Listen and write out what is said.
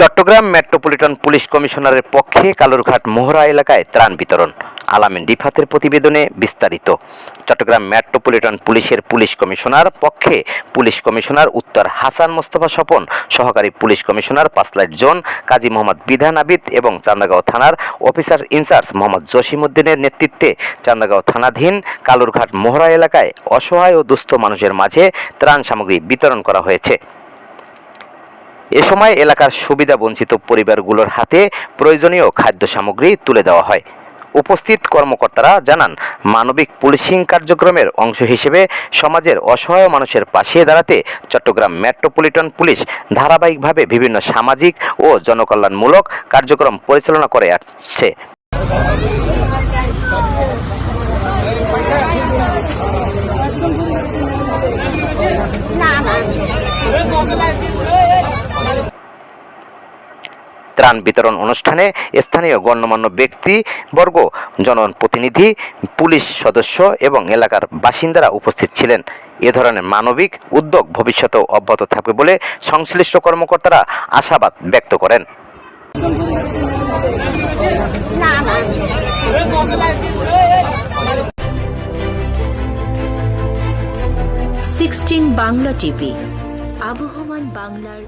Chittagong metropolitan police কমিশনারের পক্ষে কালুরঘাট মোহরা এলাকায় ত্রাণ বিতরণ। আলামিন রিফাতের প্রতিবেদনে বিস্তারিত। চট্টগ্রাম মেট্রোপলিটন পুলিশের পুলিশ কমিশনার পক্ষে পুলিশ কমিশনার উত্তর হাসান মোস্তফা স্বপন, সহকারী police commissioner পাঁচলাইট zone Kazi Mohammad বিধান আবিদ এবং চান্দাগাঁও থানার অফিসার ইনচার্জ মোহাম্মদ জসিমউদ্দিনের নেতৃত্বে চান্দাগাঁও থানাধীন কালুরঘাট মোহরা এলাকায় অসহায় ও দুস্থ মানুষের মাঝে ত্রাণ সামগ্রী বিতরণ করা হয়েছে। এ সময় এলাকার সুবিধা বঞ্চিত পরিবারগুলোর হাতে প্রয়োজনীয় খাদ্য সামগ্রী তুলে দেওয়া হয়। উপস্থিত কর্মকর্তারা জানান, মানবিক পুলিশিং কার্যক্রমের অংশ হিসেবে সমাজের অসহায় মানুষের পাশে দাঁড়াতে চট্টগ্রাম মেট্রোপলিটন পুলিশ ধারাবাহিকভাবে বিভিন্ন সামাজিক ও জনকল্যাণমূলক কার্যক্রম পরিচালনা করে আসছে। ত্রাণ বিতরণ অনুষ্ঠানে স্থানীয় গণ্যমান্য ব্যক্তিবর্গ, জনপ্রতিনিধি, পুলিশ সদস্য এবং এলাকার বাসিন্দারা উপস্থিত ছিলেন। এ ধরনের মানবিক উদ্যোগ ভবিষ্যতেও অব্যাহত থাকবে বলে সংশ্লিষ্ট কর্মকর্তারা আশাবাদ ব্যক্ত করেন। 16 বাংলা টিভি, আবহমান বাংলার